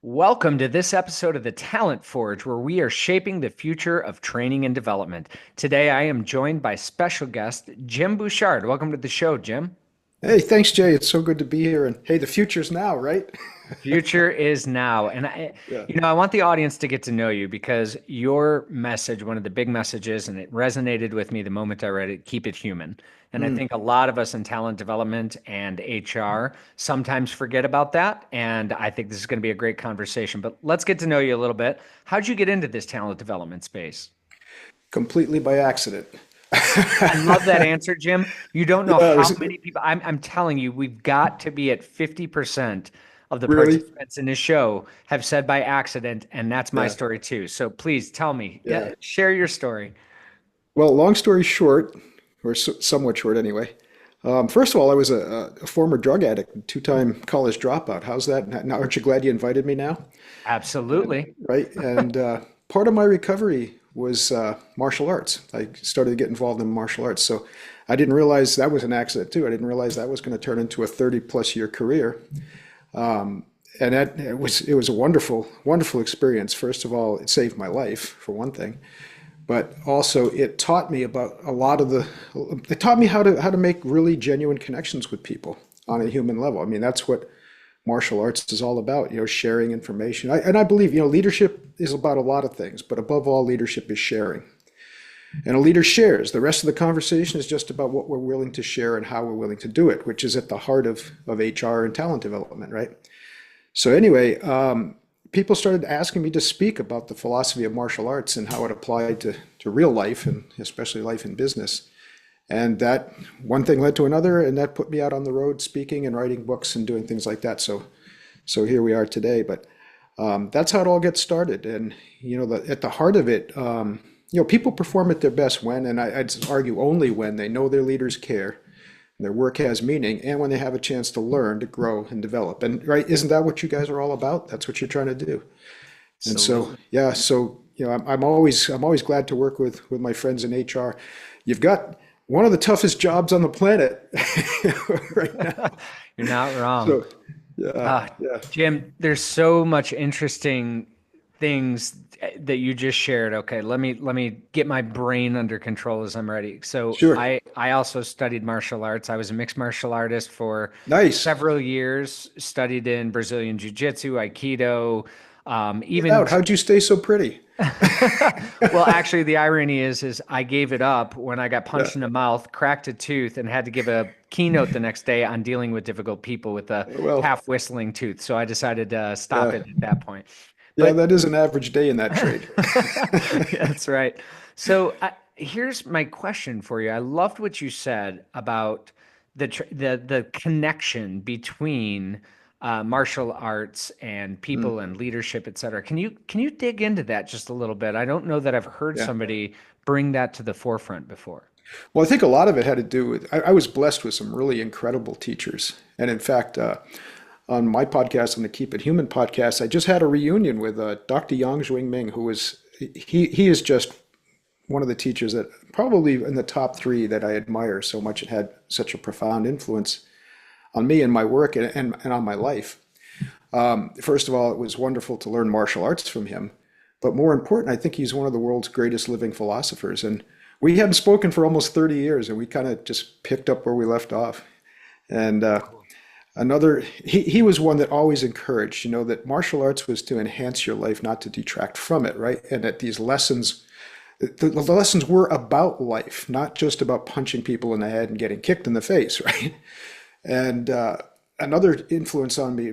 Welcome to this episode of the Talent Forge, where we are shaping the future of training and development. Today, I am joined by special guest Jim Bouchard. Welcome to the show, Jim. Hey, thanks, Jay. It's so good to be here. And hey, the future's now, right? The future is now. And Yeah. I want the audience to get to know you because your message, one of the big messages, and it resonated with me the moment I read it, keep it human. And I Mm, think a lot of us in talent development and HR sometimes forget about that. And I think this is going to be a great conversation. But let's get to know you a little bit. How'd you get into this talent development space? completely by accident. I love that answer, Jim. You don't know Yeah, it how was many people, I'm telling you, we've got to be at 50% of the really, participants in this show have said by accident, and that's my yeah, story too. So please tell me, yeah. share your story. Well, long story short, or somewhat short anyway. First of all, I was a former drug addict, two-time college dropout. How's that? Now, aren't you glad you invited me now? Absolutely. Right? And part of my recovery was martial arts. I started to get involved in martial arts. So I didn't realize that was an accident too. I didn't realize that was going to turn into a 30 plus year career. And that it was a wonderful experience. First of all, it saved my life for one thing, but also it taught me about a lot of the. It taught me how to make really genuine connections with people on a human level. I mean, that's what martial arts is all about. Sharing information. And I believe leadership is about a lot of things, but above all, leadership is sharing. And a leader shares. The rest of the conversation is just about what we're willing to share and how we're willing to do it, which is at the heart of HR and talent development, right? So anyway, people started asking me to speak about the philosophy of martial arts and how it applied to real life and especially life in business. And that one thing led to another, and that put me out on the road speaking and writing books and doing things like that. So here we are today. But that's how it all gets started. And at the heart of it, people perform at their best when, and I'd argue only when they know their leaders care, their work has meaning, and when they have a chance to learn, to grow, and develop. And right, isn't that what you guys are all about? That's what you're trying to do. And so, Absolutely. yeah, so I'm always glad to work with my friends in HR. You've got one of the toughest jobs on the planet right now. You're not wrong. So, yeah, Uh, yeah, Jim, there's so much interesting things that you just shared. Okay, let me get my brain under control as I'm ready. So sure, I also studied martial arts. I was a mixed martial artist for nice. several years. Studied in Brazilian Jiu-Jitsu, Aikido, Get even out. How'd you stay so pretty? well, actually, the irony is I gave it up when I got Yeah, punched in the mouth, cracked a tooth, and had to give a keynote the next day on dealing with difficult people with a well, half whistling tooth. So I decided to stop yeah, it at that point. yeah, But that is an average day in that trade. that's right. So here's my question for you. I loved what you said about the connection between martial arts and Mm, people and leadership, et cetera. Can you dig into that just a little bit? I don't know that I've heard yeah. somebody bring that to the forefront before. Well, I think a lot of it had to do with I was blessed with some really incredible teachers. And in fact, on my podcast, on the Keep It Human podcast, I just had a reunion with Dr. Yang Ming, who is he is just one of the teachers that probably in the top three that I admire so much. It had such a profound influence on me and my work and on my life. First of all, it was wonderful to learn martial arts from him. But more important, I think he's one of the world's greatest living philosophers. And we hadn't spoken for almost 30 years, and we kind of just picked up where we left off. And he was one that always encouraged, that martial arts was to enhance your life, not to detract from it, right? And that these lessons, the lessons were about life, not just about punching people in the head and getting kicked in the face, right? And another influence on me,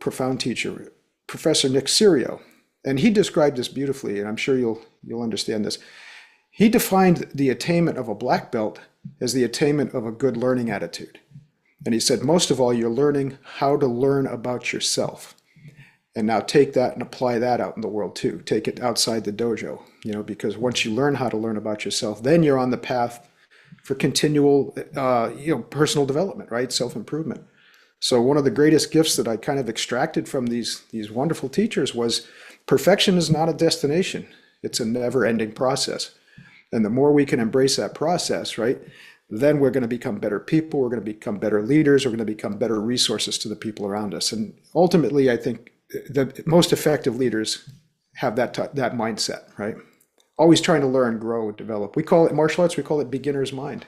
profound teacher, Professor Nick Serio, and he described this beautifully, and I'm sure you'll understand this. He defined the attainment of a black belt as the attainment of a good learning attitude. And he said, most of all, you're learning how to learn about yourself. And now take that and apply that out in the world too. Take it outside the dojo, because once you learn how to learn about yourself, then you're on the path for continual, personal development, right? Self-improvement. So one of the greatest gifts that I kind of extracted from these wonderful teachers was perfection is not a destination. It's a never-ending process. And the more we can embrace that process, right, then we're going to become better people. We're going to become better leaders. We're going to become better resources to the people around us. And ultimately, I think the most effective leaders have that mindset, right? Always trying to learn, grow, develop. We call it martial arts, we call it beginner's mind,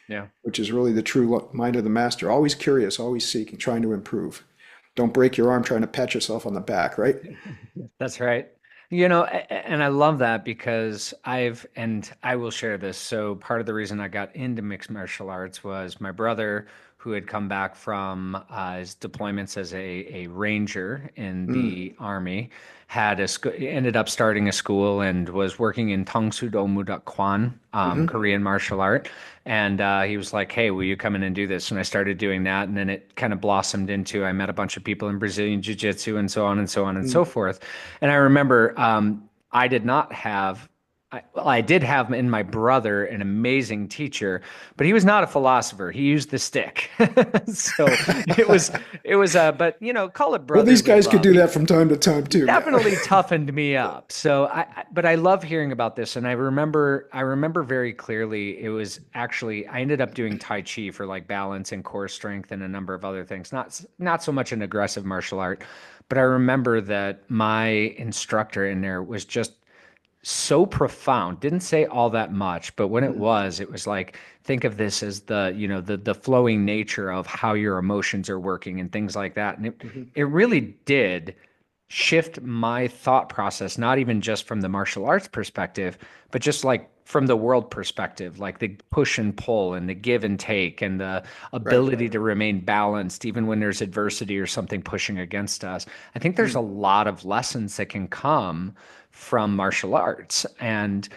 Yeah. which is really the true mind of the master. Always curious, always seeking, trying to improve. Don't break your arm trying to pat yourself on the back, right? That's right. And I love that because and I will share this. So part of the reason I got into mixed martial arts was my brother, who had come back from his deployments as a ranger in Mm, the army, ended up starting a school and was working in Tang Soo Do Mudak Kwan, hmm Korean martial art. And he was like, "Hey, will you come in and do this?" And I started doing that, and then it kind of blossomed into I met a bunch of people in Brazilian jiu-jitsu and so on and so on and mm, so forth. And I remember I did not have. I did have in my brother an amazing teacher, but he was not a philosopher. He used the stick, so but call it well, these brotherly guys could love. do that from time to time too. Yeah. Definitely toughened me up. So but I love hearing about this. And I remember very clearly it was actually, I ended up doing Tai Chi for like balance and core strength and a number of other things. Not so much an aggressive martial art, but I remember that my instructor in there was just so profound. Didn't say all that much, but when it was like, think of this as the flowing nature of how your emotions are working and things like that. And it Mhm. it really did shift my thought process, not even just from the martial arts perspective, but just like from the world perspective, like the push and pull and the give and take and the Right. ability to remain balanced even when there's adversity or something pushing against us. I think there's a Mm, lot of lessons that can come from martial arts. And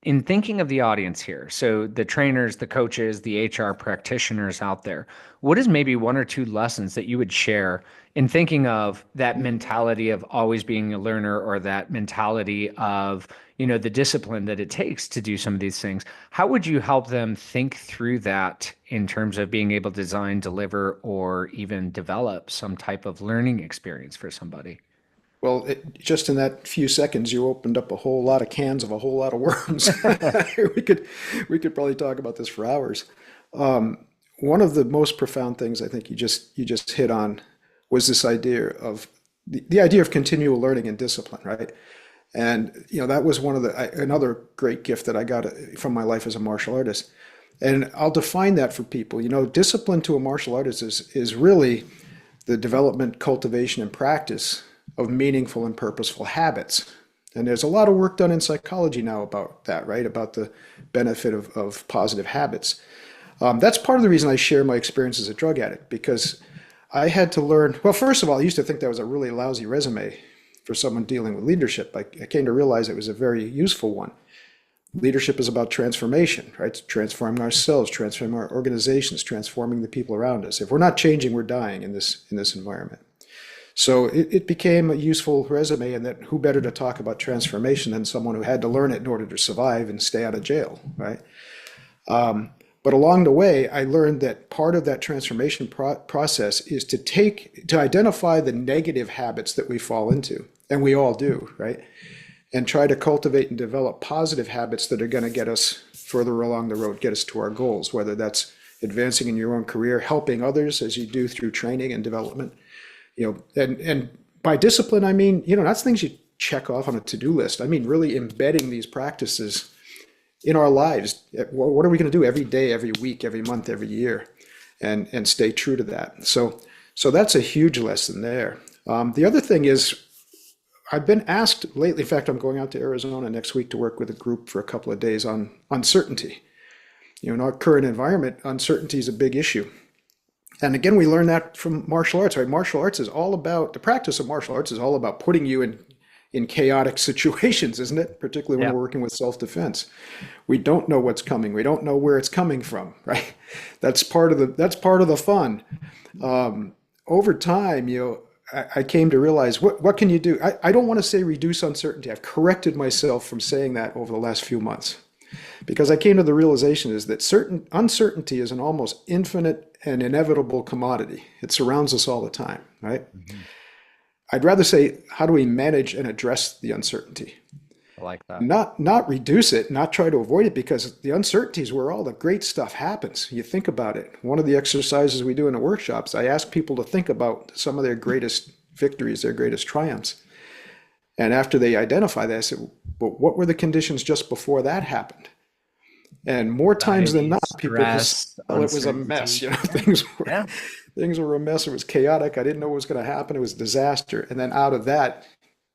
in thinking of the audience here, so the trainers, the coaches, the HR practitioners out there, what is maybe one or two lessons that you would share in thinking of that mm. mentality of always being a learner or that mentality of, the discipline that it takes to do some of these things? How would you help them think through that in terms of being able to design, deliver, or even develop some type of learning experience for somebody? Well, just in that few seconds, you opened up a whole lot of cans of a whole lot of worms. we could we could probably talk about this for hours. One of the most profound things I think you just hit on was this idea of the idea of continual learning and discipline, right? And that was one of another great gift that I got from my life as a martial artist. And I'll define that for people. Discipline to a martial artist is really the development, cultivation, and practice of meaningful and purposeful habits. And there's a lot of work done in psychology now about that, right? About the benefit of positive habits. That's part of the reason I share my experience as a drug addict, because I had to learn. Well, first of all, I used to think that was a really lousy resume for someone dealing with leadership. I came to realize it was a very useful one. Leadership is about transformation, right? Transforming ourselves, transforming our organizations, transforming the people around us. If we're not changing, we're dying in this environment. So it became a useful resume, and that who better to talk about transformation than someone who had to learn it in order to survive and stay out of jail, right? But along the way, I learned that part of that transformation process is to identify the negative habits that we fall into, and we all do, right? And try to cultivate and develop positive habits that are going to get us further along the road, get us to our goals, whether that's advancing in your own career, helping others as you do through training and development. And by discipline, I mean, that's things you check off on a to-do list. I mean, really embedding these practices in our lives. What are we going to do every day, every week, every month, every year, and stay true to that. So that's a huge lesson there. The other thing is, I've been asked lately. In fact, I'm going out to Arizona next week to work with a group for a couple of days on uncertainty. In our current environment, uncertainty is a big issue. And again, we learn that from martial arts, right? Martial arts is all about, the practice of martial arts is all about putting you in chaotic situations, isn't it? Particularly when Yeah. we're working with self-defense. We don't know what's coming. We don't know where it's coming from, right? That's part of the fun. Over time, I came to realize what can you do? I don't want to say reduce uncertainty. I've corrected myself from saying that over the last few months, because I came to the realization is that certain uncertainty is an almost infinite and inevitable commodity. It surrounds us all the time, right? Mhm. I'd rather say, how do we manage and address the uncertainty? I like that. Not reduce it, not try to avoid it, because the uncertainty is where all the great stuff happens. You think about it. One of the exercises we do in the workshops, I ask people to think about some of their greatest victories, their greatest triumphs. And after they identify that, I said, but what were the conditions just before that happened? And more times than Anxiety, not, people will say, stress, well, it was a mess. uncertainty. Things were Yeah. a mess. It was chaotic. I didn't know what was going to happen. It was disaster. And then out of that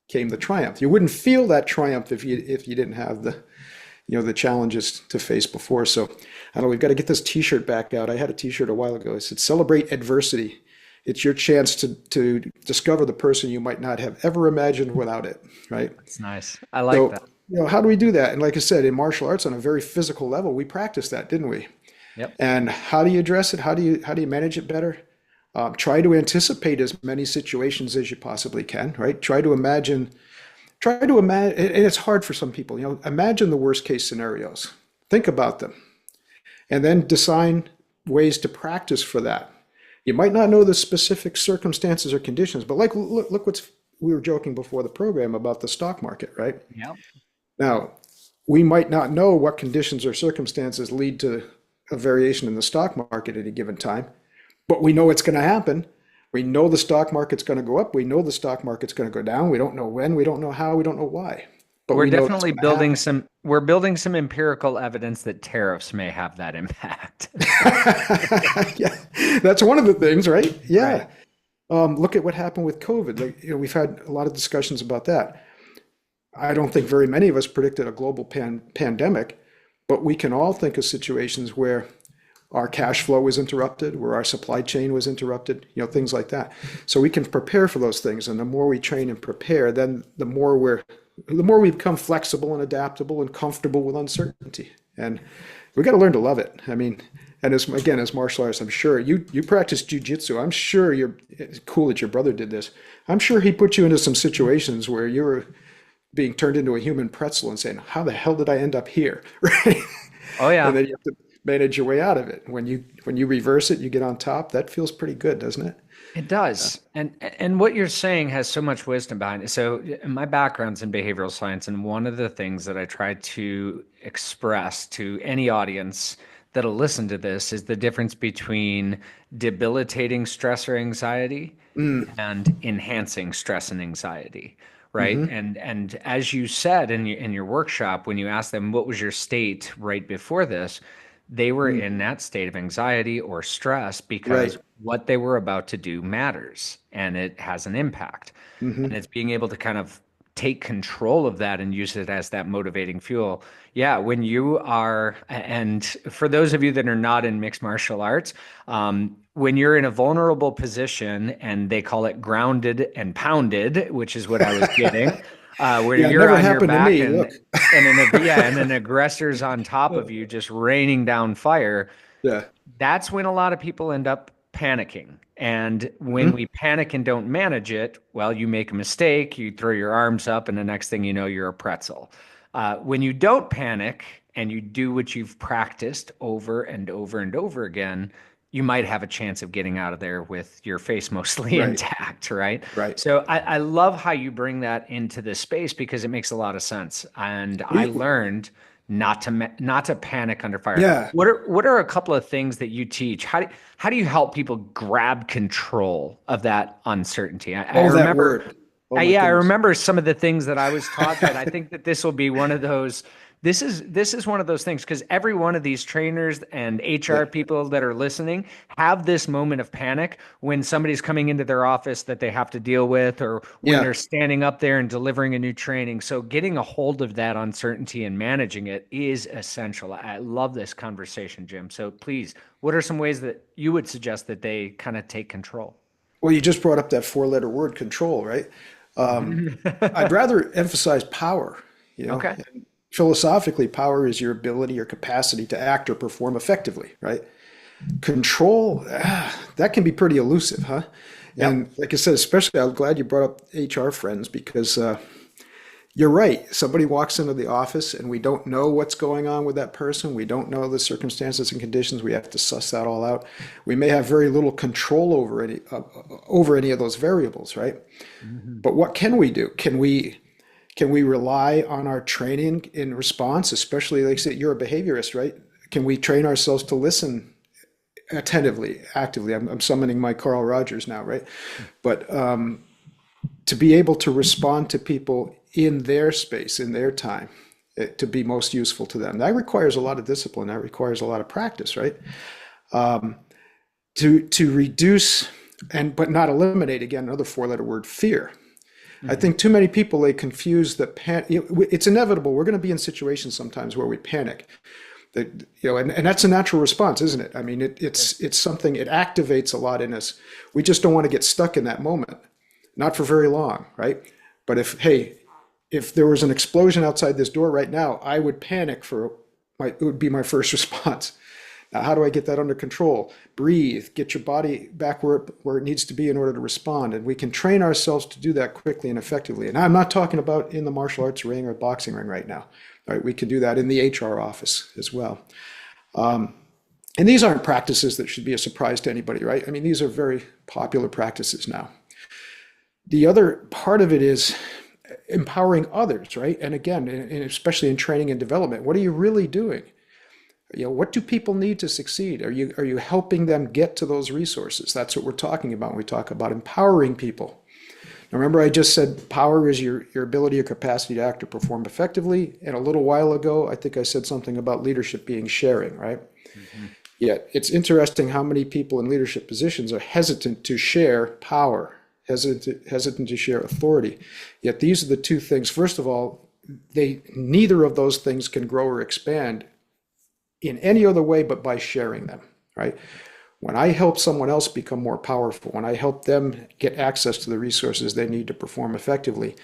came the triumph. You wouldn't feel that triumph if you didn't have the challenges to face before. So I don't know, we've got to get this T-shirt back out. I had a T-shirt a while ago. It said, "Celebrate adversity. It's your chance to discover the person you might not have ever imagined without it." Right. It's nice. I like So, that. how do we do that? And like I said, in martial arts on a very physical level, we practice that, didn't we? Yep. And how do you address it? How do you manage it better? Try to anticipate as many situations as you possibly can, right? Try to imagine, and it's hard for some people, imagine the worst case scenarios. Think about them and then design ways to practice for that. You might not know the specific circumstances or conditions, but like, look we were joking before the program about the stock market, right? Yep. Now, we might not know what conditions or circumstances lead to a variation in the stock market at a given time, but we know it's going to happen. We know the stock market's going to go up. We know the stock market's going to go down. We don't know when. We don't know how. We don't know why. But We're we know it's definitely going to building happen. some we're building some empirical evidence that tariffs may have that impact. Yeah, that's one of the things, right? Right. Yeah. Look at what happened with COVID. Like, we've had a lot of discussions about that. I don't think very many of us predicted a global pandemic, but we can all think of situations where our cash flow was interrupted, where our supply chain was interrupted, things like that. So we can prepare for those things. And the more we train and prepare, then the more we become flexible and adaptable and comfortable with uncertainty. And we got to learn to love it. I mean, and as martial artists, I'm sure you practice jujitsu. I'm sure it's cool that your brother did this. I'm sure he put you into some situations where you were being turned into a human pretzel and saying, "How the hell did I end up here?" Right? Oh And yeah. then you have to manage your way out of it. When you reverse it, you get on top. That feels pretty good, doesn't it? It does. And what you're saying has so much wisdom behind it. So my background's in behavioral science, and one of the things that I try to express to any audience that'll listen to this is the difference between debilitating stress or anxiety Mm, and enhancing stress and anxiety, right? hmm. And as you said in your workshop, when you asked them what was your state right before this, they were Mm, in that state of anxiety or stress because right. what they were about to do matters and it has an impact. And Hmm. it's being able to kind of take control of that and use it as that motivating fuel. Yeah, when you are, and for those of you that are not in mixed martial arts, when you're in a vulnerable position and they call it grounded and pounded, which is what I was getting, where Yeah, it you're never on your happened to back me. Look. and an aggressor's on top of you, just raining down fire, Yeah. that's when a lot of people end up panicking. And when Hmm. we panic and don't manage it, well, you make a mistake, you throw your arms up, and the next thing you know, you're a pretzel. When you don't panic and you do what you've practiced over and over and over again, you might have a chance of getting out of there with your face mostly Right. intact, right? Right. So I love how you bring that into this space because it makes a lot of sense. And I We. learned not to panic under fire. Yeah. What are a couple of things that you teach? How do you help people grab control of that uncertainty? I Oh, that remember, word. Oh my yeah, I goodness. remember some of the things that I was taught that I think that this will be one of those. This is one of those things because every one of these trainers and Yeah. HR people that are listening have this moment of panic when somebody's coming into their office that they have to deal with, or when Yeah. they're standing up there and delivering a new training. So getting a hold of that uncertainty and managing it is essential. I love this conversation, Jim. So please, what are some ways that you would suggest that they kind of take control? Well, you just brought up that four-letter word, control, right? I'd rather emphasize power. You know, Okay. Philosophically, power is your ability or capacity to act or perform effectively, right? Control, that can be pretty elusive, huh? Yep. And like I said, especially I'm glad you brought up HR friends because you're right. Somebody walks into the office and we don't know what's going on with that person. We don't know the circumstances and conditions. We have to suss that all out. We may have very little control over any of those variables, right? Mhm. But what can we do? Can we rely on our training in response, especially like I said, you're a behaviorist, right? Can we train ourselves to listen attentively, actively? I'm summoning my Carl Rogers now, right? But to be able to respond to people in their space, in their time, to be most useful to them. That requires a lot of discipline. That requires a lot of practice, right? To reduce and but not eliminate, again, another four-letter word, fear. I Hmm. think too many people, they confuse that it's inevitable. We're going to be in situations sometimes where we panic. That, and that's a natural response, isn't it? I mean, it's something, it activates a lot in us. We just don't want to get stuck in that moment, not for very long, right? But if there was an explosion outside this door right now, I would panic it would be my first response. Now, how do I get that under control? Breathe, get your body back where it needs to be in order to respond. And we can train ourselves to do that quickly and effectively. And I'm not talking about in the martial arts ring or boxing ring right now. Right? We can do that in the HR office as well. And these aren't practices that should be a surprise to anybody, right? I mean, these are very popular practices now. The other part of it is empowering others, right? And again, especially in training and development, what are you really doing? What do people need to succeed? Are you helping them get to those resources? That's what we're talking about when we talk about empowering people. Now, remember, I just said power is your ability or capacity to act or perform effectively. And a little while ago, I think I said something about leadership being sharing, right? Hmm. Yet it's interesting how many people in leadership positions are hesitant to share power, hesitant to share authority. Yet these are the two things. First of all, neither of those things can grow or expand in any other way but by sharing them, right? When I help someone else become more powerful, when I help them get access to the resources they need to perform effectively,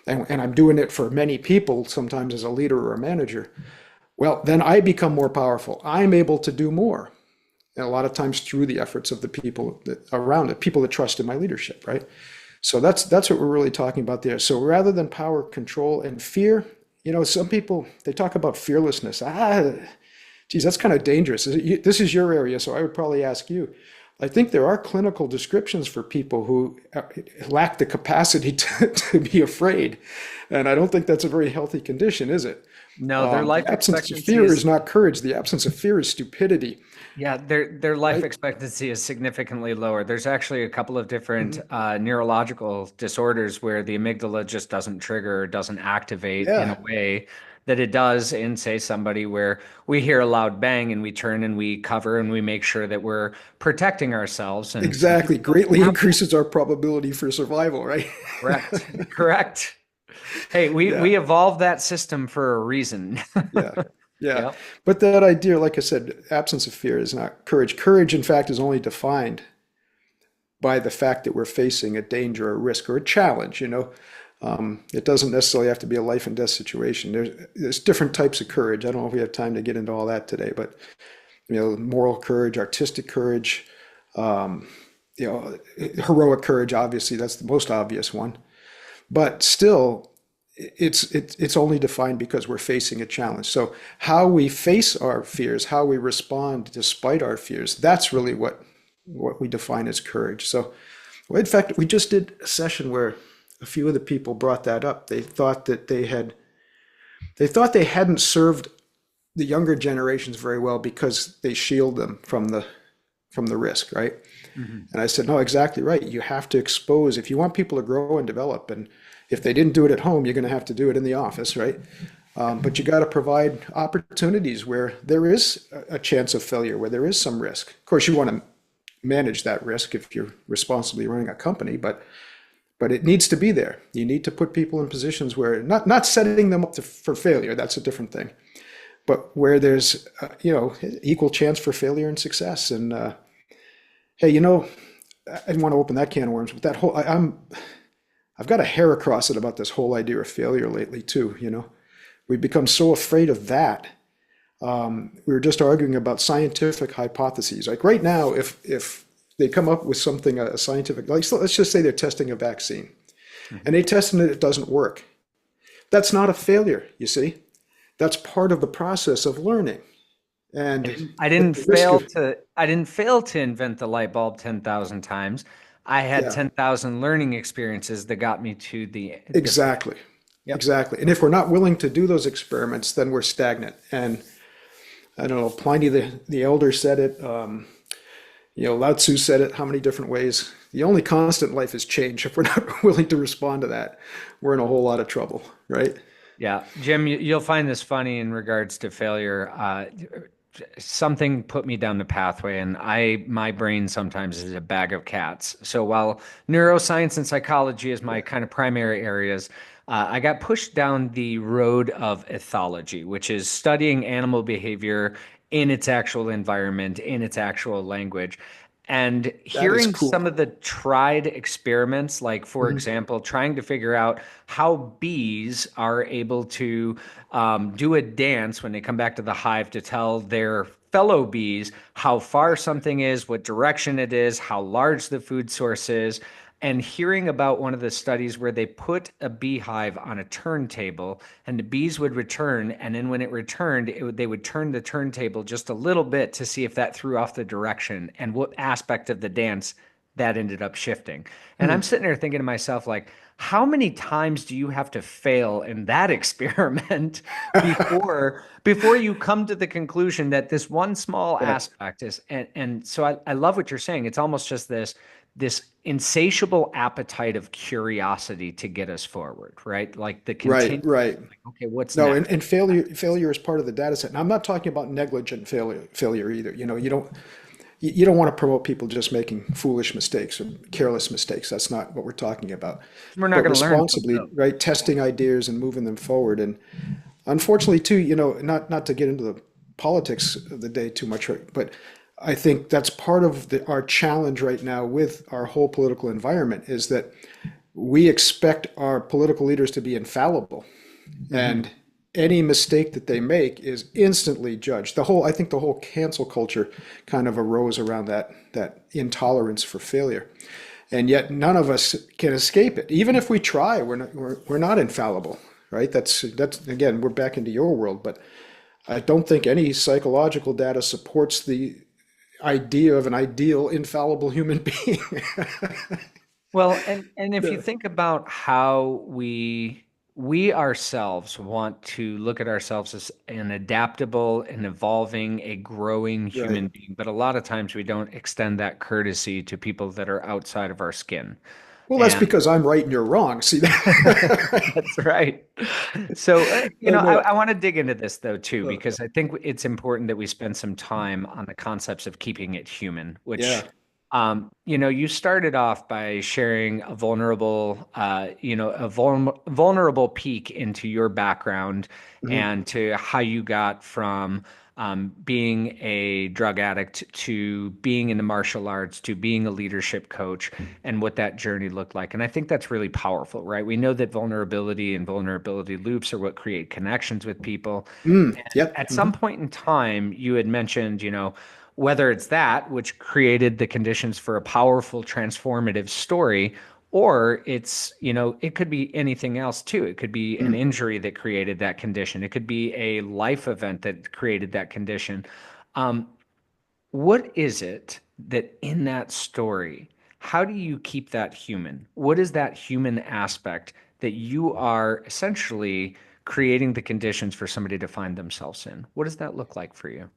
and I'm doing it for many people, sometimes as a leader or a manager, well, then I become more powerful. I'm able to do more. And a lot of times through the efforts of the people around it, people that trust in my leadership, right? So that's what we're really talking about there. So rather than power, control, and fear, some people, they talk about fearlessness. Geez, that's kind of dangerous. This is your area, so I would probably ask you. I think there are clinical descriptions for people who lack the capacity to be afraid. And I don't think that's a very healthy condition, is it? No, their The life absence of expectancy fear is is not courage. The absence of fear is stupidity, Yeah, their life right? expectancy is significantly lower. There's actually a couple of different Mhm. neurological disorders where the amygdala just doesn't trigger or doesn't activate in a Yeah, way that it does in, say, somebody where we hear a loud bang and we turn and we cover and we make sure that we're protecting ourselves. And exactly. Greatly increases our probability for survival, right? correct, correct. Hey, Yeah, we evolved that system for a reason. yeah, yeah. Yep. But that idea, like I said, absence of fear is not courage. Courage, in fact, is only defined by the fact that we're facing a danger, a risk, or a challenge. It doesn't necessarily have to be a life and death situation. There's different types of courage. I don't know if we have time to get into all that today, but moral courage, artistic courage, um, you know, heroic courage. Obviously, that's the most obvious one. But still, it's only defined because we're facing a challenge. So how we face our fears, how we respond despite our fears, that's really what we define as courage. So, well, in fact, we just did a session where a few of the people brought that up. They hadn't served the younger generations very well because they shield them from the risk, right? Mhm. And I said, no, exactly right. You have to expose if you want people to grow and develop. And if they didn't do it at home, you're going to have to do it in the office, right? But you got to provide opportunities where there is a chance of failure, where there is some risk. Of course, you want to manage that risk if you're responsibly running a company, but it needs to be there. You need to put people in positions where not setting them up for failure. That's a different thing. But where there's equal chance for failure and success. And hey, I didn't want to open that can of worms, but that whole I've got a hair across it about this whole idea of failure lately too. We've become so afraid of that. We were just arguing about scientific hypotheses. Like right now, if they come up with something, a scientific, like so let's just say they're testing a vaccine, and Mhm. they test and it doesn't work. That's not a failure, you see. That's part of the process of learning. And at the risk of, I didn't fail to invent the light bulb 10,000 times. I had yeah, 10,000 learning experiences that got me to the exactly. Yep. Exactly. And if we're not willing to do those experiments, then we're stagnant. And I don't know, Pliny the elder said it. Lao Tzu said it how many different ways. The only constant in life is change. If we're not willing to respond to that, we're in a whole lot of trouble, right? Yeah, Jim, you'll find this funny in regards to failure. Something put me down the pathway, and my brain sometimes is a bag of cats. So while neuroscience and psychology is my kind of primary areas, I got pushed down the road of ethology, which is studying animal behavior in its actual environment, in its actual language. And That is hearing cool. some of the tried experiments, like, for Mhm. example, trying to figure out how bees are able to do a dance when they come back to the hive to tell their fellow bees how far something is, what direction it is, how large the food source is. And hearing about one of the studies where they put a beehive on a turntable and the bees would return. And then when it returned, they would turn the turntable just a little bit to see if that threw off the direction and what aspect of the dance that ended up shifting. And I'm Hmm. sitting there thinking to myself, like, how many times do you have to fail in that experiment before you come to the conclusion that this one small Yeah. aspect is and so I love what you're saying. It's almost just this insatiable appetite of curiosity to get us forward, right? Like the Right, continuous, right. like, okay, what's No, next? and failure is part of the data set. And I'm not talking about negligent failure either. You don't want to promote people just making foolish mistakes or careless mistakes. That's not what we're talking about. We're not But going to learn from responsibly, those. right, testing ideas and moving them forward. And unfortunately, too, not to get into the politics of the day too much, right, but I think that's part of our challenge right now with our whole political environment is that we expect our political leaders to be infallible, Hmm. and any mistake that they make is instantly judged. I think the whole cancel culture kind of arose around that intolerance for failure, and yet none of us can escape it. Even if we try, we're not infallible, right? That's again, we're back into your world, but I don't think any psychological data supports the idea of an ideal infallible human being. Well, and if you think about how we ourselves want to look at ourselves as an adaptable and evolving, a growing Right. human being, but a lot of times we don't extend that courtesy to people that are outside of our skin. Well, that's And because I'm right and you're wrong. See that? that's right. So, I, No. I want to dig into this though too, because I think it's important that we spend some time on the concepts of keeping it human, which, Yeah. you started off by sharing a vulnerable peek into your background Mhm. and to how you got from being a drug addict to being in the martial arts to being a leadership coach and what that journey looked like. And I think that's really powerful, right? We know that vulnerability and vulnerability loops are what create connections with people. And Yep. at some point in time, you had mentioned, whether it's that which created the conditions for a powerful transformative story, or it could be anything else too. It could be an Mm. injury that created that condition. It could be a life event that created that condition. Um, what is it that in that story, how do you keep that human? What is that human aspect that you are essentially creating the conditions for somebody to find themselves in? What does that look like for you?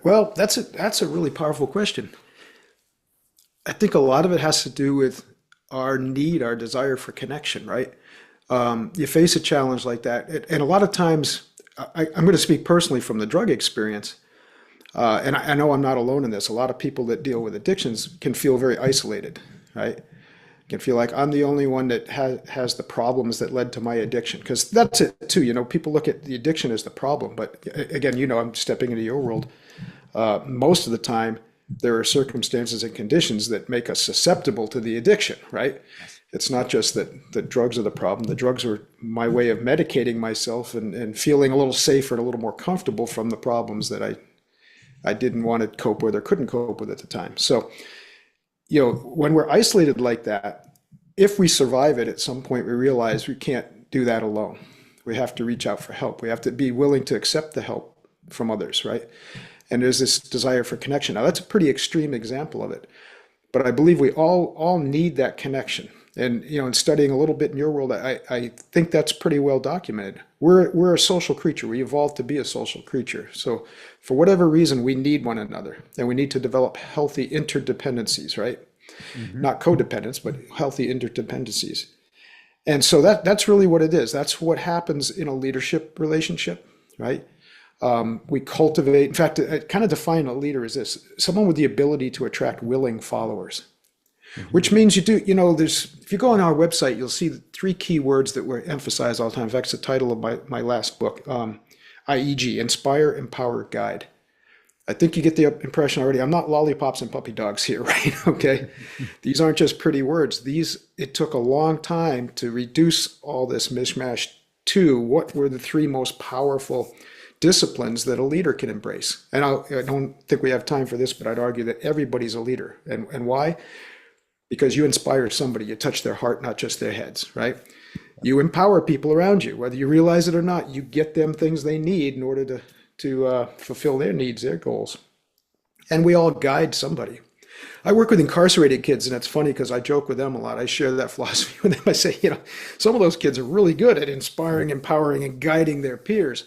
Well, that's a really powerful question. I think a lot of it has to do with our desire for connection, right? You face a challenge like that, and a lot of times, I'm going to speak personally from the drug experience, and I know I'm not alone in this. A lot of people that deal with addictions can feel very isolated, right? Can feel like I'm the only one that has the problems that led to my addiction. Because that's it too. People look at the addiction as the problem, but again, I'm stepping into your world. Most of the time, there are circumstances and conditions that make us susceptible to the addiction, right? Yes. It's not just that the drugs are the problem. The drugs are my way of medicating myself and feeling a little safer and a little more comfortable from the problems that I didn't want to cope with or couldn't cope with at the time. So, when we're isolated like that, if we survive it, at some point we realize we can't do that alone. We have to reach out for help. We have to be willing to accept the help from others, right? And there's this desire for connection. Now, that's a pretty extreme example of it, but I believe we all need that connection. And in studying a little bit in your world, I think that's pretty well documented. We're a social creature. We evolved to be a social creature. So for whatever reason, we need one another, and we need to develop healthy interdependencies, right? Hmm. Not codependence, but healthy interdependencies. And so that's really what it is. That's what happens in a leadership relationship, right? We cultivate, in fact, kind of define a leader as this: someone with the ability to attract willing followers. Hmm. Which means there's, if you go on our website, you'll see the three key words that were emphasized all the time. In fact, it's the title of my last book, IEG, Inspire, Empower, Guide. I think you get the impression already. I'm not lollipops and puppy dogs here, right? Okay. These aren't just pretty words. It took a long time to reduce all this mishmash to what were the three most powerful disciplines that a leader can embrace. And I don't think we have time for this, but I'd argue that everybody's a leader. And why? Because you inspire somebody, you touch their heart, not just their heads, right? You empower people around you, whether you realize it or not. You get them things they need in order to fulfill their needs, their goals. And we all guide somebody. I work with incarcerated kids, and it's funny because I joke with them a lot. I share that philosophy with them. I say, some of those kids are really good at inspiring, empowering, and guiding their peers.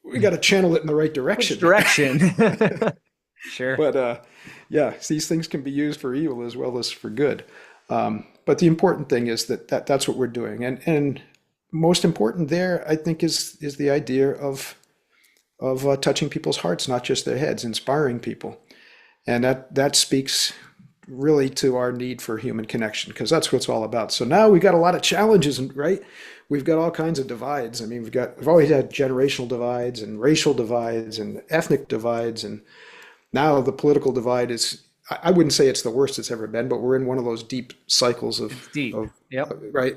We got to channel it in the right Which direction. direction? Sure. But yeah, these things can be used for evil as well as for good. But the important thing is that's what we're doing, and most important there, I think, is the idea of touching people's hearts, not just their heads, inspiring people, and that speaks really to our need for human connection, because that's what it's all about. So now we've got a lot of challenges, right? We've got all kinds of divides. I mean, we've always had generational divides and racial divides and ethnic divides, and now the political divide is, I wouldn't say it's the worst it's ever been, but we're in one of those deep cycles It's deep. Yep. right?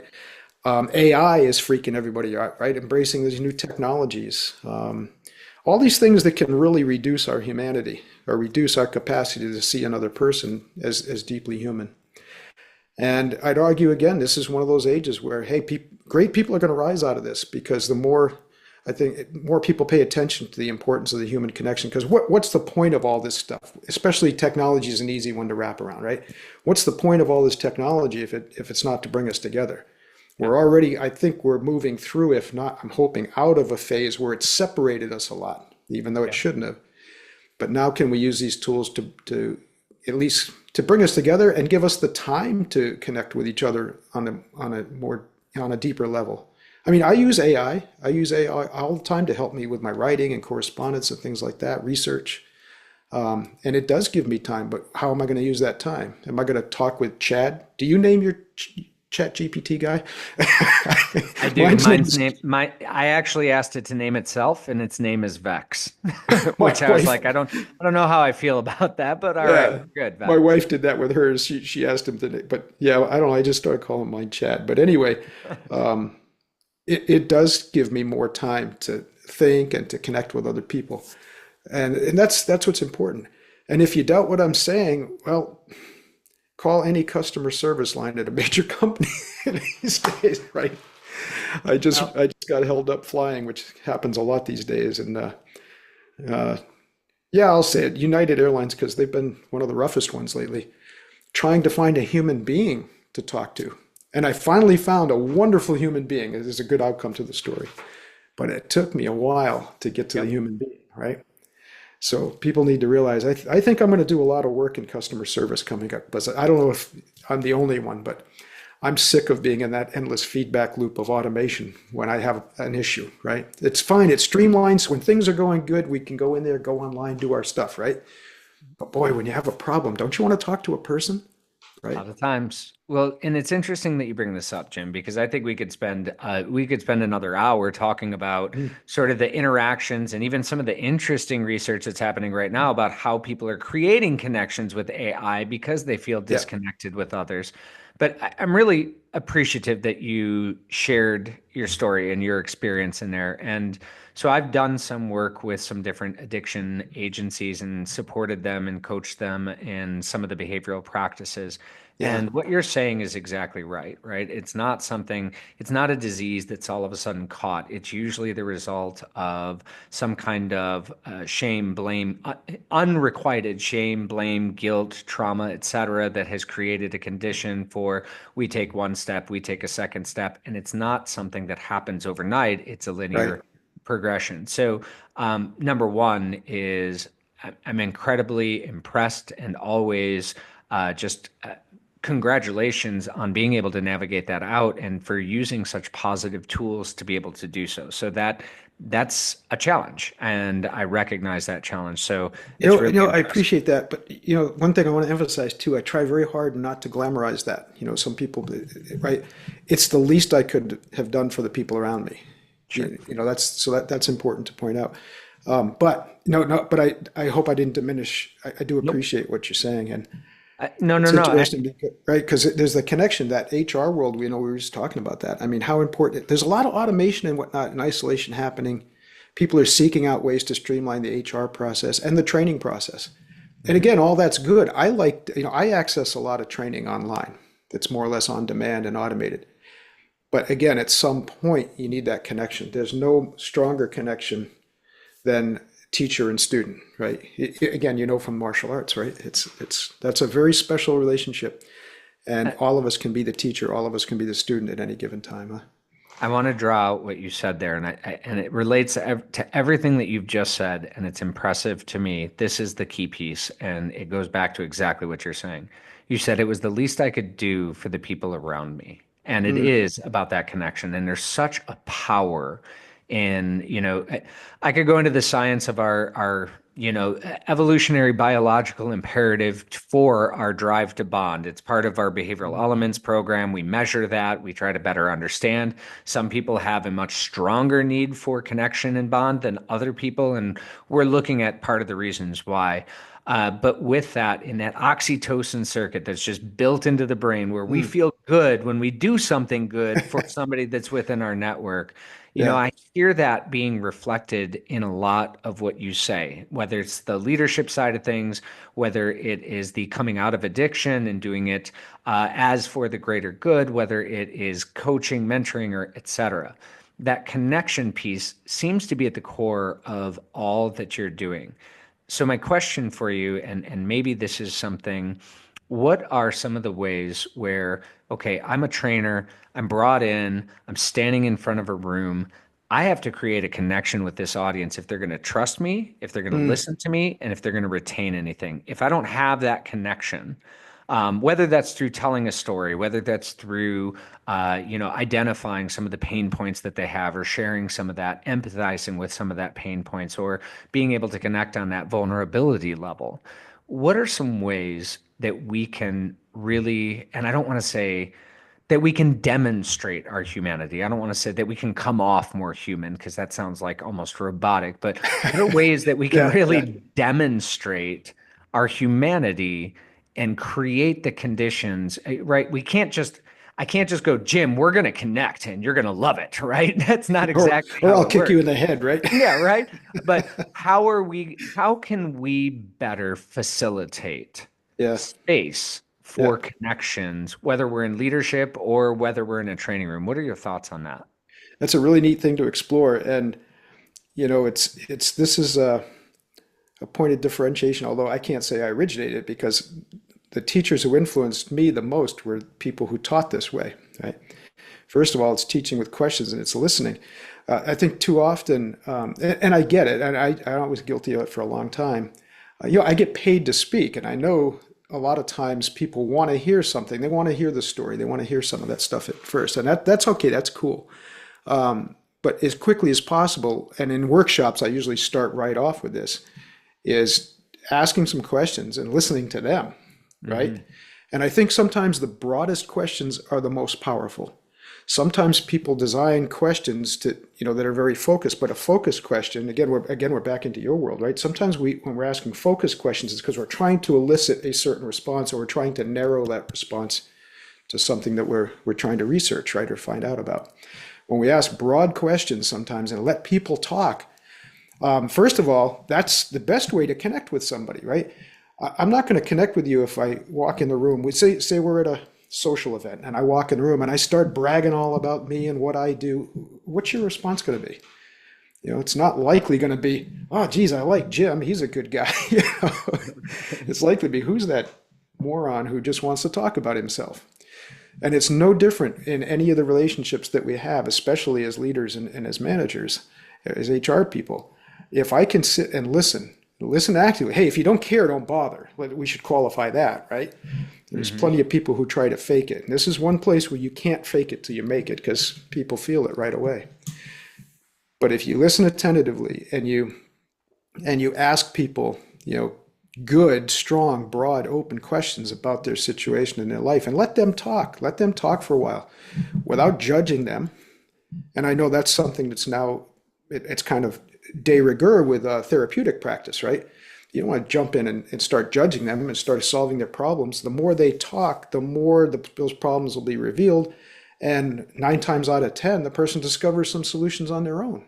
AI is freaking everybody out, right? Embracing these new technologies. All these things that can really reduce our humanity or reduce our capacity to see another person as deeply human. And I'd argue again, this is one of those ages where, hey, great people are going to rise out of this, because the more, I think, more people pay attention to the importance of the human connection. Because what's the point of all this stuff? Especially technology is an easy one to wrap around, right? What's the point of all this technology if it's not to bring us together? Yeah. We're already, I think we're moving through, if not, I'm hoping, out of a phase where it's separated us a lot, even though it Yeah. shouldn't have. But now can we use these tools to at least to bring us together and give us the time to connect with each other on a deeper level? I mean, I use AI. I use AI all the time to help me with my writing and correspondence and things like that, research. And it does give me time, but how am I going to use that time? Am I going to talk with Chad? Do you name your Chat GPT guy? I do. Mine's Mine's name's name. I actually asked it to name itself, and its name is Vex, my which I was wife. like, I don't know how I feel about that, but all right, Yeah, good, my Vex. wife did that with hers. She asked him to, but yeah, I don't know. I just started calling mine Chad. But anyway, um, it does give me more time to think and to connect with other people, and that's what's important. And if you doubt what I'm saying, well, call any customer service line at a major company these days, right? Well, I just got held up flying, which happens a lot these days, and uh, yeah, I'll say it, United Airlines, because they've been one of the roughest ones lately, trying to find a human being to talk to. And I finally found a wonderful human being. It is a good outcome to the story. But it took me a while to get to the yep. human being, right? So people need to realize I think I'm going to do a lot of work in customer service coming up. But I don't know if I'm the only one, but I'm sick of being in that endless feedback loop of automation when I have an issue, right? It's fine. It streamlines. When things are going good, we can go in there, go online, do our stuff, right? But boy, when you have a problem, don't you want to talk to a person, A right? lot of times. Well, and it's interesting that you bring this up, Jim, because I think we could spend another hour talking about Mm. sort of the interactions and even some of the interesting research that's happening right now about how people are creating connections with AI because they feel Yeah. disconnected with others. But I'm really appreciative that you shared your story and your experience in there. And so I've done some work with some different addiction agencies and supported them and coached them in some of the behavioral practices. Yeah. And what you're saying is exactly right, right? It's not a disease that's all of a sudden caught. It's usually the result of some kind of shame, blame, unrequited shame, blame, guilt, trauma, etc., that has created a condition for we take one step, we take a second step, and it's not something that happens overnight. It's a Right. linear progression. So, number one is I'm incredibly impressed and always just congratulations on being able to navigate that out and for using such positive tools to be able to do so. So that's a challenge, and I recognize that challenge. So it's really I impressive. appreciate that, but one thing I want to emphasize too, I try very hard not to glamorize that. Some people, right? It's the least I could have done for the people around me. Sure. That's important to point out. But no, no, but I hope I didn't diminish. I do Nope. appreciate what you're saying, and No, no, it's no. interesting because, right? Because there's the connection that HR world. We were just talking about that. I mean, how important. There's a lot of automation and whatnot and isolation happening. People are seeking out ways to streamline the HR process and the training process. And Mhm. again, all that's good. I access a lot of training online that's more or less on demand and automated. But again, at some point, you need that connection. There's no stronger connection than teacher and student, right? Again, from martial arts, right? That's a very special relationship, and all of us can be the teacher, all of us can be the student at any given time. Huh? I want to draw out what you said there, and and it relates to everything that you've just said, and it's impressive to me. This is the key piece, and it goes back to exactly what you're saying. You said it was the least I could do for the people around me, and it Mm, is about that connection. And there's such a power in, I could go into the science of our evolutionary biological imperative for our drive to bond. It's part of our behavioral elements program. We measure that. We try to better understand. Some people have a much stronger need for connection and bond than other people, and we're looking at part of the reasons why. But with that, in that oxytocin circuit that's just built into the brain, where we mm. feel good when we do something good for somebody that's within our network, Yeah. I hear that being reflected in a lot of what you say, whether it's the leadership side of things, whether it is the coming out of addiction and doing it as for the greater good, whether it is coaching, mentoring, or et cetera. That connection piece seems to be at the core of all that you're doing. So my question for you, and maybe this is something, what are some of the ways where, okay, I'm a trainer, I'm brought in, I'm standing in front of a room, I have to create a connection with this audience if they're going to trust me, if they're going to Mm. listen to me, and if they're going to retain anything. If I don't have that connection, whether that's through telling a story, whether that's through, identifying some of the pain points that they have, or sharing some of that, empathizing with some of that pain points, or being able to connect on that vulnerability level. What are some ways that we can really, and I don't want to say that we can demonstrate our humanity. I don't want to say that we can come off more human because that sounds like almost robotic, but what are ways that we can Yeah, really yeah. demonstrate our humanity and create the conditions, right? I can't just go, Jim, we're going to connect and you're going to love it, right? That's not Or exactly or how I'll it kick you works. in the head, right? Yeah, right. But how can we better facilitate Yeah, space yeah. for connections, whether we're in leadership or whether we're in a training room? What are your thoughts on that? That's a really neat thing to explore, and it's this is a point of differentiation. Although I can't say I originated it because the teachers who influenced me the most were people who taught this way, right? First of all, it's teaching with questions and it's listening. I think too often, and I get it, and I was guilty of it for a long time. I get paid to speak, and I know a lot of times people want to hear something. They want to hear the story. They want to hear some of that stuff at first, and that's okay. That's cool. But as quickly as possible, and in workshops, I usually start right off with this, is asking some questions and listening to them, right? Hmm. And I think sometimes the broadest questions are the most powerful. Sometimes people design questions that are very focused, but a focused question, again we're back into your world, right? Sometimes when we're asking focused questions, it's because we're trying to elicit a certain response, or we're trying to narrow that response to something that we're trying to research, right, or find out about. When we ask broad questions sometimes and let people talk, first of all, that's the best way to connect with somebody, right? I'm not going to connect with you if I walk in the room. We say we're at a social event and I walk in the room and I start bragging all about me and what I do. What's your response going to be? You know, it's not likely going to be, oh, geez, I like Jim. He's a good guy. You know, it's likely to be, who's that moron who just wants to talk about himself? And it's no different in any of the relationships that we have, especially as leaders and as managers, as HR people. If I can sit and listen actively. Hey, if you don't care, don't bother. We should qualify that, right? There's Hmm. plenty of people who try to fake it. And this is one place where you can't fake it till you make it because people feel it right away. But if you listen attentively and you ask people, good, strong, broad, open questions about their situation in their life and let them talk for a while without judging them. And I know that's something that's now, it's kind of de rigueur with therapeutic practice, right? You don't want to jump in and start judging them and start solving their problems. The more they talk, the more those problems will be revealed. And 9 times out of 10, the person discovers some solutions on their own.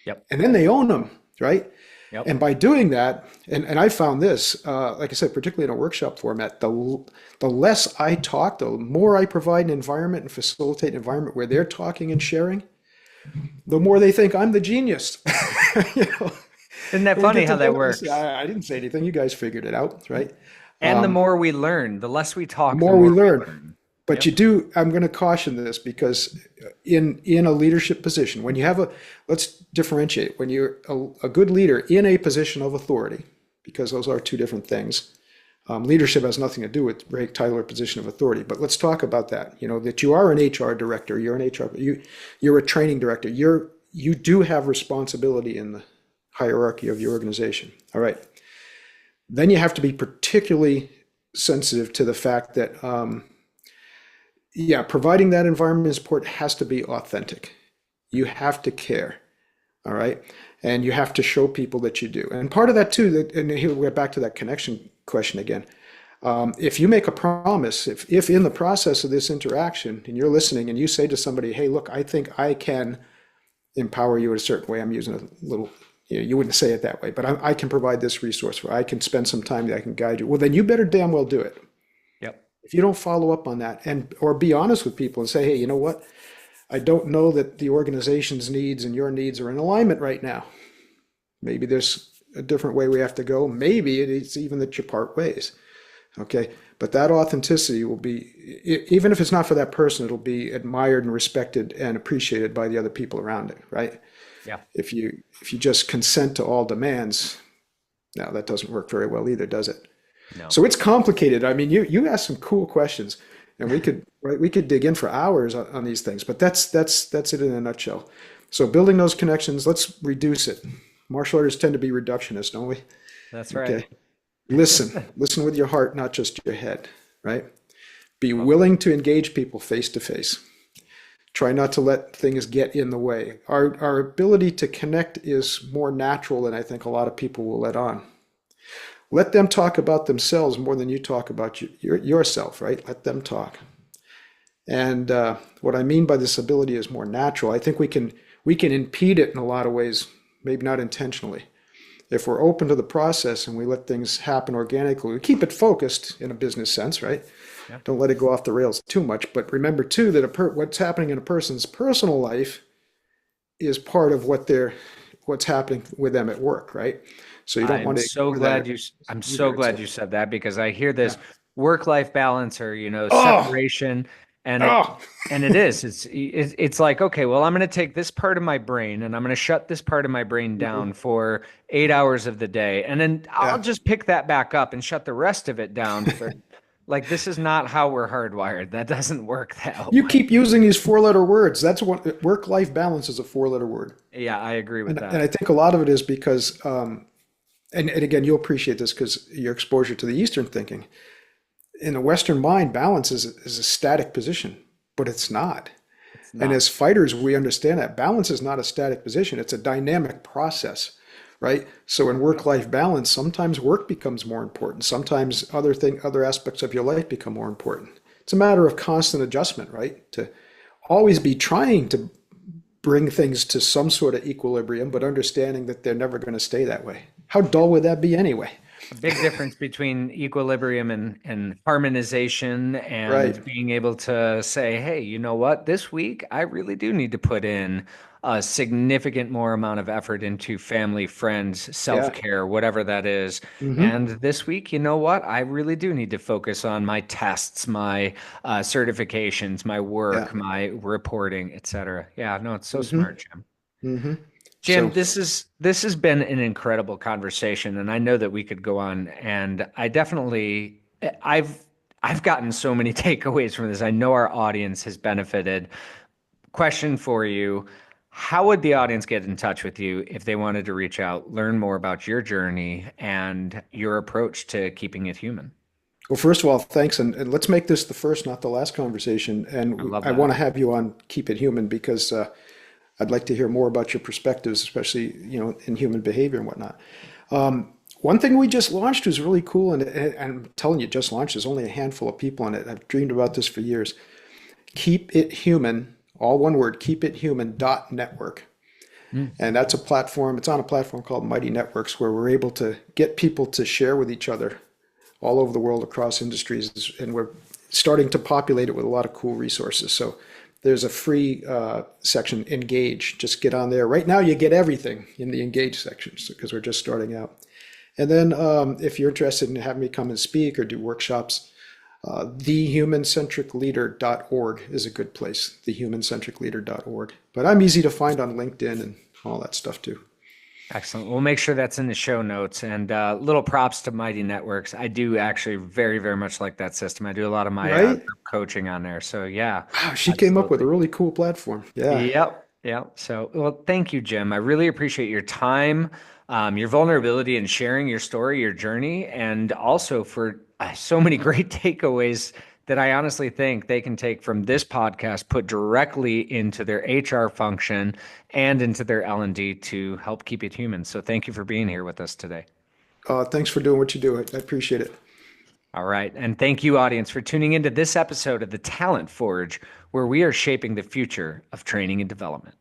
Yep. And then they own them, right? Yep. And by doing that, and I found this, like I said, particularly in a workshop format, the less I talk, the more I provide an environment and facilitate an environment where they're talking and sharing, the more they think I'm the genius. you know, Isn't that when we funny get how that together, they say, works? I didn't say anything. You guys figured it out, right? And the more we learn, the less we The talk, the more we more we learn. learn. But Yep. you do, I'm going to caution this because in a leadership position, when you have let's differentiate, when you're a good leader in a position of authority, because those are two different things. Leadership has nothing to do with rank, title, or position of authority. But let's talk about that. You know, that you are an HR director, you're an HR, you're a training director, you do have responsibility in the hierarchy of your organization. All right. Then you have to be particularly sensitive to the fact that yeah, providing that environment and support has to be authentic. You have to care, all right? And you have to show people that you do. And part of that too, and here we're back to that connection question again. If you make a promise, if in the process of this interaction and you're listening and you say to somebody, hey, look, I think I can empower you in a certain way. I'm using a little, you wouldn't say it that way, but I can provide this resource where I can spend some time that I can guide you. Well, then you better damn well do it. Yep. If you don't follow up on that and or be honest with people and say, hey, you know what? I don't know that the organization's needs and your needs are in alignment right now. Maybe there's a different way we have to go. Maybe it's even that you part ways. Okay. But that authenticity will be, even if it's not for that person, it'll be admired and respected and appreciated by the other people around it, right? Yeah. If you just consent to all demands, now that doesn't work very well either, does it? No. So it's complicated. I mean, you asked some cool questions, and we could dig in for hours on these things. But that's it in a nutshell. So building those connections, let's reduce it. Martial artists tend to be reductionist, don't we? That's right. Okay. Listen with your heart, not just your head, right? Be Well, willing to engage people face to face. Try not to let things get in the way. Our ability to connect is more natural than I think a lot of people will let on. Let them talk about themselves more than you talk about yourself, right? Let them talk. And what I mean by this ability is more natural. I think we can impede it in a lot of ways, maybe not intentionally. If we're open to the process and we let things happen organically, we keep it focused in a business sense, right? yeah. Don't let it go off the rails too much. But remember too that what's happening in a person's personal life is part of what's happening with them at work, right? So you don't I'm want to so ignore that glad or I'm so either. glad So you said that because I hear this yeah. work-life balance or, Oh, separation and oh. it is. It's like, okay, well, I'm going to take this part of my brain and I'm going to shut this part of my brain Mhm. down for 8 hours of the day. And then I'll Yeah. just pick that back up and shut the rest of it down for like this is not how we're hardwired. That doesn't work that You way. keep using these four-letter words. That's what work-life balance is, a four-letter word. Yeah, I agree with And that. I think a lot of it is because, and again, you'll appreciate this because your exposure to the Eastern thinking. In the Western mind, balance is a static position, but it's not. It's And not. as fighters, we understand that balance is not a static position. It's a dynamic process, right? So in work-life balance, sometimes work becomes more important. Sometimes other aspects of your life become more important. It's a matter of constant adjustment, right? To always be trying to bring things to some sort of equilibrium, but understanding that they're never going to stay that way. How dull would that be anyway? Big difference between equilibrium and harmonization Right. and being able to say, hey, you know what? This week, I really do need to put in a significant more amount of effort into family, friends, Yeah. self-care, whatever that is. Hmm. And this week, you know what? I really do need to focus on my tests, my certifications, my Yeah. work, my reporting, et cetera. Yeah, no, it's so Hmm. smart, Jim. Hmm. Jim, So, this has been an incredible conversation, and I know that we could go on. And I definitely, I've gotten so many takeaways from this. I know our audience has benefited. Question for you: how would the audience get in touch with you if they wanted to reach out, learn more about your journey and your approach to keeping it human? well, first of all, thanks. And let's make this the first, not the last conversation. And I love I that. want to have you on Keep It Human because I'd like to hear more about your perspectives, especially, in human behavior and whatnot. One thing we just launched was really cool. And I'm telling you, just launched. There's only a handful of people in it. I've dreamed about this for years. Keep It Human, all one word, Keep It Human dot network. Mm. And that's a platform, it's on a platform called Mighty Networks where we're able to get people to share with each other all over the world across industries. And we're starting to populate it with a lot of cool resources. So there's a free section, Engage. Just get on there. Right now, you get everything in the Engage section because we're just starting out. And then if you're interested in having me come and speak or do workshops, thehumancentricleader.org is a good place, thehumancentricleader.org. But I'm easy to find on LinkedIn and all that stuff too. Excellent. We'll make sure that's in the show notes. And little props to Mighty Networks. I do actually very, very much like that system. I do a lot of my Right? group coaching on there. So yeah, Wow, she came up with a absolutely. really cool platform. Yeah. Yep. Yep. So, well, thank you, Jim. I really appreciate your time, your vulnerability, and sharing your story, your journey, and also for so many great takeaways that I honestly think they can take from this podcast, put directly into their HR function and into their L&D to help keep it human. So, thank you for being here with us today. Thanks for doing what you do. I appreciate it. All right. And thank you, audience, for tuning into this episode of the Talent Forge, where we are shaping the future of training and development.